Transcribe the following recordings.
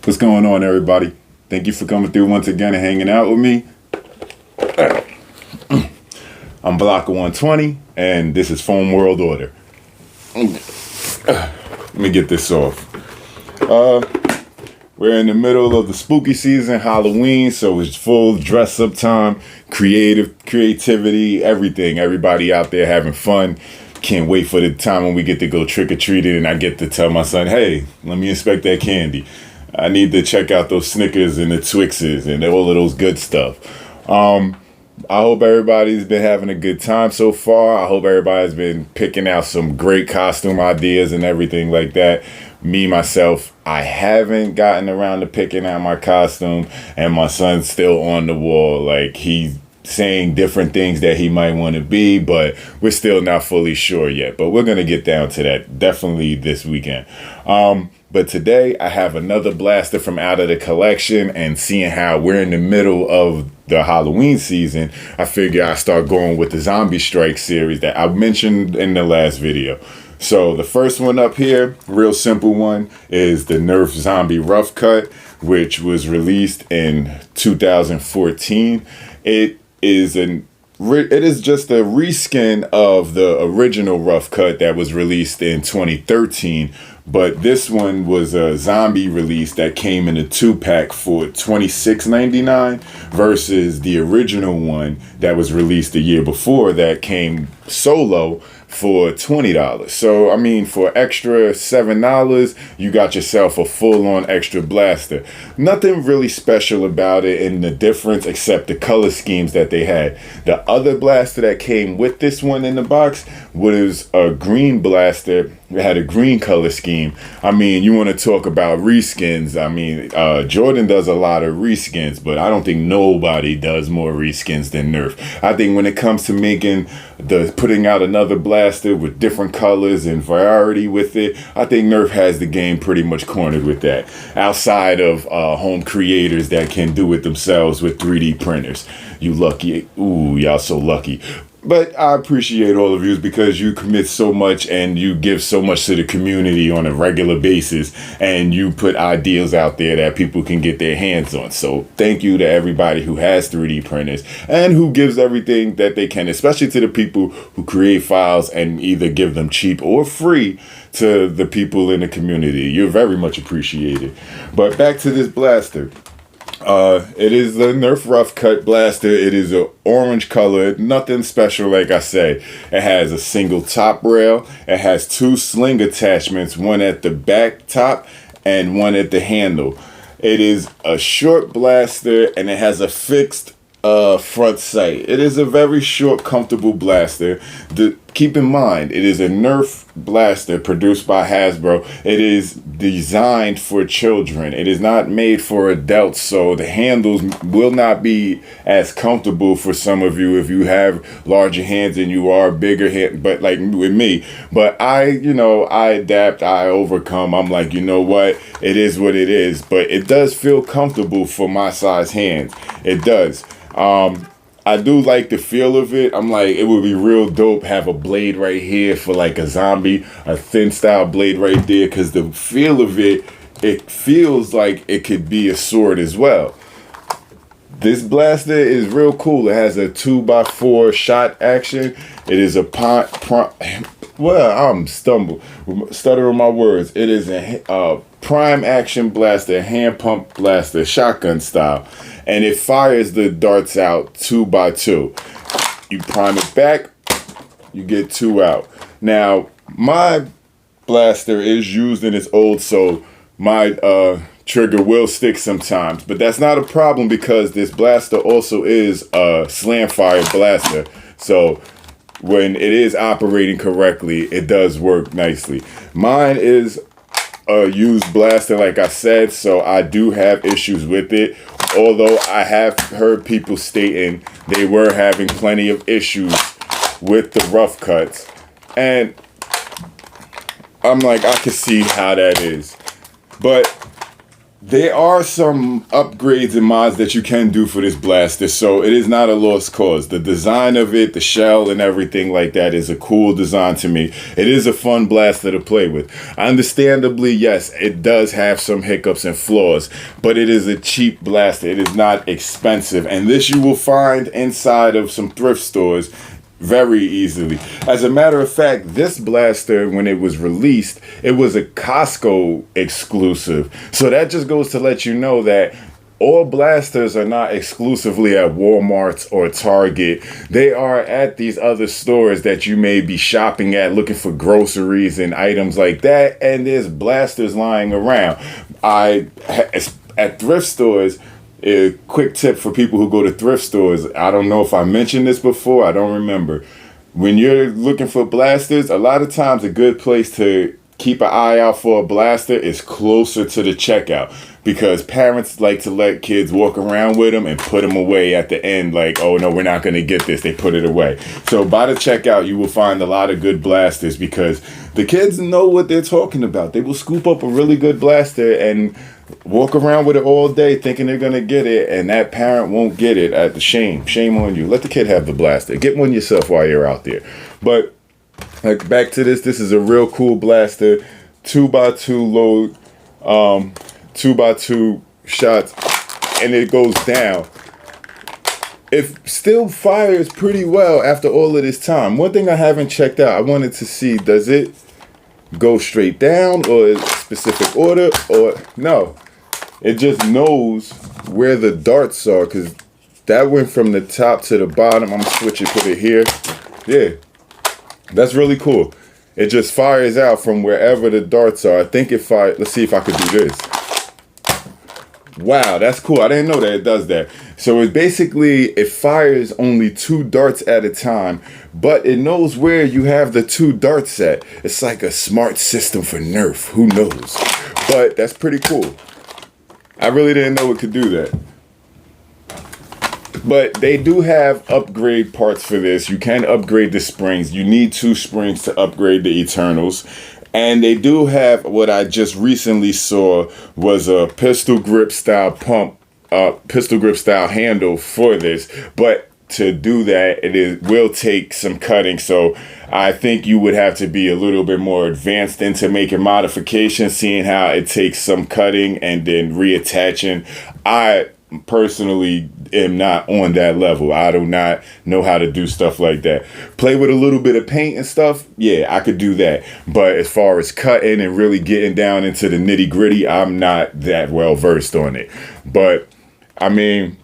What's going on, everybody? Thank you for coming through once again and hanging out with me. I'm Blocker 120, and this is Foam World Order. Let me get this off. We're in the middle of the spooky season, Halloween, so it's full dress-up time, creativity, everything. Everybody out there having fun. Can't wait for the time when we get to go trick-or-treating and I get to tell my son, hey, let me inspect that candy. I need to check out those Snickers and the Twixes and all of those good stuff. I hope everybody's been having a good time so far. I hope everybody's been picking out some great costume ideas and everything like that. Me, myself, I haven't gotten around to picking out my costume, and my son's still on the wall. Like, he's saying different things that he might want to be, but we're still not fully sure yet. But we're going to get down to that definitely this weekend. But today I have another blaster from out of the collection, and seeing how we're in the middle of the Halloween season, I figure I start going with the Zombie Strike series that I mentioned in the last video. So the first one up here, real simple one, is the Nerf Zombie Roughcut, which was released in 2014. It is just a reskin of the original Roughcut that was released in 2013, but this one was a zombie release that came in a 2-pack for $26.99 versus the original one that was released the year before that came solo for $20. So, I mean, for extra $7, you got yourself a full-on extra blaster. Nothing really special about it in the difference except the color schemes that they had. The other blaster that came with this one in the box was a green blaster. It had a green color scheme. I mean, you want to talk about reskins. I mean, Jordan does a lot of reskins, but I don't think nobody does more reskins than Nerf. I think when it comes to putting out another blaster with different colors and variety with it, I think Nerf has the game pretty much cornered with that. Outside of home creators that can do it themselves with 3D printers. You lucky. Ooh, y'all so lucky. But I appreciate all of you because you commit so much and you give so much to the community on a regular basis, and you put ideas out there that people can get their hands on. So thank you to everybody who has 3D printers and who gives everything that they can, especially to the people who create files and either give them cheap or free to the people in the community. You're very much appreciated. But back to this blaster. It is the Nerf Roughcut blaster. It is an orange color, nothing special like I said. It has a single top rail. It has 2 sling attachments, one at the back top and one at the handle. It is a short blaster and it has a fixed front sight. It is a very short, comfortable blaster. Keep in mind, it is a Nerf blaster produced by Hasbro. It is designed for children. It is not made for adults, so the handles will not be as comfortable for some of you if you have larger hands and you are bigger hand, but like with me. But I adapt, I overcome. I'm like, you know what? It is what it is, but it does feel comfortable for my size hands. It does. I do like the feel of it. I'm like, it would be real dope have a blade right here for like a zombie, a thin style blade right there, because the feel of it feels like it could be a sword as well. This blaster is real cool. It has a 2x4 shot action. It is a I'm stuttering my words. It is a prime action blaster, hand pump blaster, shotgun style, and it fires the darts out 2x2. You prime it back, you get 2 out. Now, my blaster is used and it's old, so my trigger will stick sometimes, but that's not a problem because this blaster also is a slam fire blaster. So when it is operating correctly, it does work nicely. Mine is a used blaster, like I said, so I do have issues with it. Although I have heard people stating they were having plenty of issues with the rough cuts, and I'm like, I can see how that is. But There are some upgrades and mods that you can do for this blaster, so it is not a lost cause. The design of it, the shell and everything like that is a cool design to me. It is a fun blaster to play with. Understandably, yes, it does have some hiccups and flaws, but it is a cheap blaster. It is not expensive, and this you will find inside of some thrift stores very easily. As a matter of fact, this blaster, when it was released, it was a Costco exclusive. So that just goes to let you know that all blasters are not exclusively at Walmart or Target. They are at these other stores that you may be shopping at, looking for groceries and items like that, and there's blasters lying around. At thrift stores, a quick tip for people who go to thrift stores. I don't know if I mentioned this before. I don't remember. When you're looking for blasters, a lot of times a good place to keep an eye out for a blaster is closer to the checkout, because parents like to let kids walk around with them and put them away at the end like, oh no, we're not going to get this. They put it away. So by the checkout, you will find a lot of good blasters because the kids know what they're talking about. They will scoop up a really good blaster and walk around with it all day thinking they're going to get it, and that parent won't get it. At the shame on you. Let the kid have the blaster. Get one yourself while you're out there. But like, back to this is a real cool blaster, 2x2 load, 2x2 shots, and it goes down. It still fires pretty well after all of this time. One thing I haven't checked out, I wanted to see, does it go straight down or is it specific order, or no? It just knows where the darts are, because that went from the top to the bottom. I'm gonna switch it, put it here. Yeah, that's really cool. It just fires out from wherever the darts are. I think it fires. Let's see if I could do this. Wow, that's cool. I didn't know that it does that. So it basically, it fires only 2 darts at a time, but it knows where you have the 2 darts at. It's like a smart system for Nerf. Who knows? But that's pretty cool. I really didn't know it could do that. But they do have upgrade parts for this. You can upgrade the springs. You need 2 springs to upgrade the Eternals. And they do have what I just recently saw was a pistol grip style pistol grip style handle for this. But to do that, will take some cutting. So I think you would have to be a little bit more advanced into making modifications, seeing how it takes some cutting and then reattaching. I personally am not on that level. I do not know how to do stuff like that. Play with a little bit of paint and stuff, yeah, I could do that. But as far as cutting and really getting down into the nitty gritty, I'm not that well versed on it. But I mean,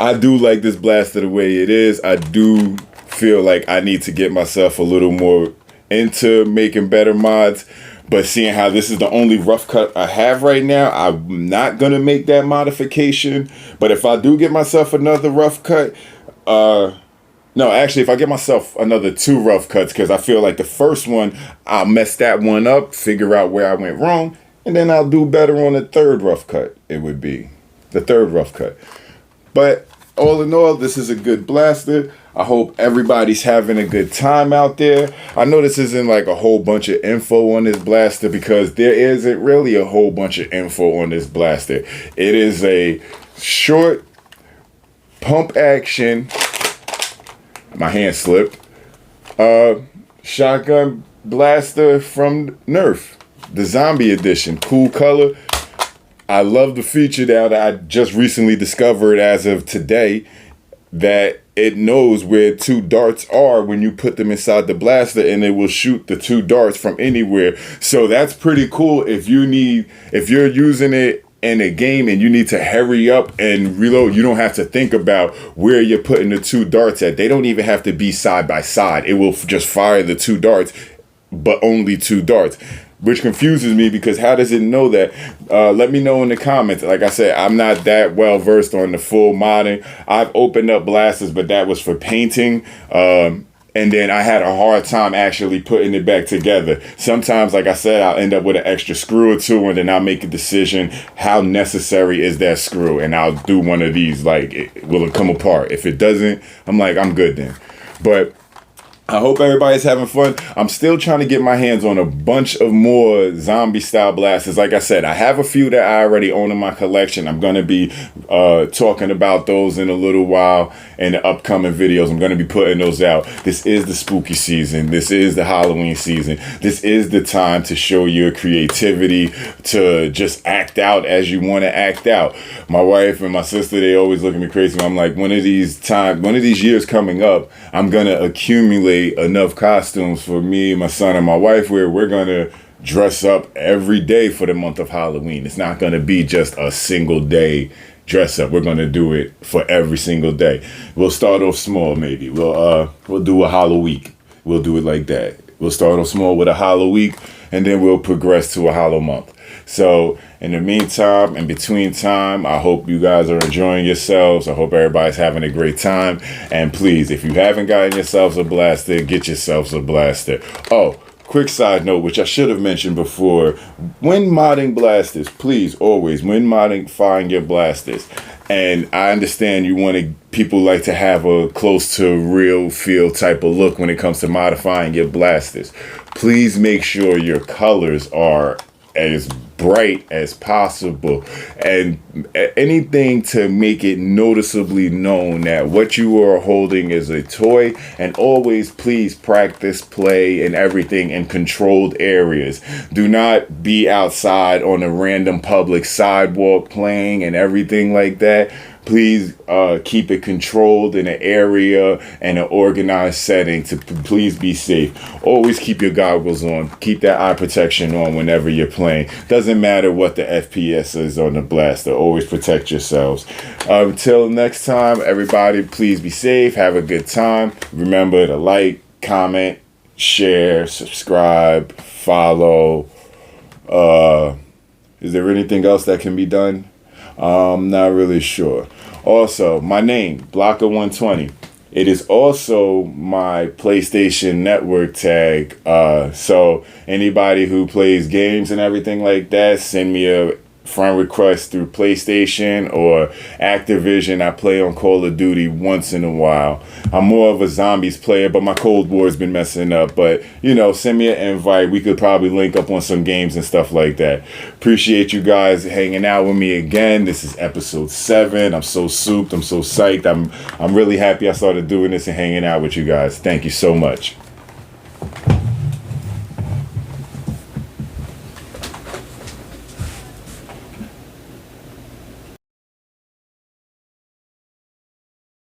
I do like this blaster the way it is. I do feel like I need to get myself a little more into making better mods. But seeing how this is the only rough cut I have right now, I'm not going to make that modification. But if I do get myself another rough cut, no, actually, if I get myself another 2 rough cuts, because I feel like the first one, I'll mess that one up, figure out where I went wrong, and then I'll do better on the 3rd rough cut. It would be the 3rd rough cut. But all in all, this is a good blaster. I hope everybody's having a good time out there. I know this isn't like a whole bunch of info on this blaster, because there isn't really a whole bunch of info on this blaster. It is a short pump action, my hand slipped, shotgun blaster from Nerf, the zombie edition. Cool color. I love the feature that I just recently discovered as of today, that it knows where 2 darts are when you put them inside the blaster, and it will shoot the 2 darts from anywhere. So that's pretty cool. If you're using it in a game and you need to hurry up and reload, you don't have to think about where you're putting the 2 darts at. They don't even have to be side by side. It will just fire the 2 darts, but only 2 darts. Which confuses me, because how does it know that? Let me know in the comments. Like I said, I'm not that well versed on the full modding. I've opened up blasters, but that was for painting. And then I had a hard time actually putting it back together. Sometimes, like I said, I'll end up with an extra screw or 2, and then I'll make a decision, how necessary is that screw? And I'll do one of these, like, will it come apart? If it doesn't, I'm like, I'm good then. But I hope everybody's having fun. I'm still trying to get my hands on a bunch of more zombie style blasters. Like I said, I have a few that I already own in my collection. I'm going to be talking about those in a little while in the upcoming videos. I'm going to be putting those out. This is the spooky season. This is the Halloween season. This is the time to show your creativity, to just act out as you want to act out. My wife and my sister, they always look at me crazy. I'm like, one of these years coming up, I'm going to accumulate enough costumes for me, my son, and my wife where we're gonna dress up every day for the month of Halloween. It's not gonna be just a single day dress up. We're gonna do it for every single day. We'll start off small, maybe. We'll do a Hallow week. We'll do it like that. We'll start off small with a Hallow week, and then we'll progress to a Hallow month. So in the meantime, in between time, I hope you guys are enjoying yourselves. I hope everybody's having a great time. And please, if you haven't gotten yourselves a blaster, get yourselves a blaster. Oh, quick side note, which I should have mentioned before. When modding blasters, please always, when modifying your blasters, and I understand people like to have a close to real feel type of look when it comes to modifying your blasters. Please make sure your colors are as bright as possible, and anything to make it noticeably known that what you are holding is a toy. And always please practice play and everything in controlled areas. Do not be outside on a random public sidewalk playing and everything like that. Please keep it controlled in an area and an organized setting to please be safe. Always keep your goggles on. Keep that eye protection on whenever you're playing. Doesn't matter what the FPS is on the blaster. Always protect yourselves. Until next time, everybody, please be safe. Have a good time. Remember to like, comment, share, subscribe, follow. Is there anything else that can be done? I'm not really sure. Also, my name, Blocker120. It is also my PlayStation Network tag. So anybody who plays games and everything like that, send me a friend request through PlayStation or Activision. I play on Call of Duty once in a while. I'm more of a zombies player, but my Cold War's been messing up. But, send me an invite. We could probably link up on some games and stuff like that. Appreciate you guys hanging out with me again. This is episode 7. I'm so souped. I'm so psyched. I'm really happy I started doing this and hanging out with you guys. Thank you so much.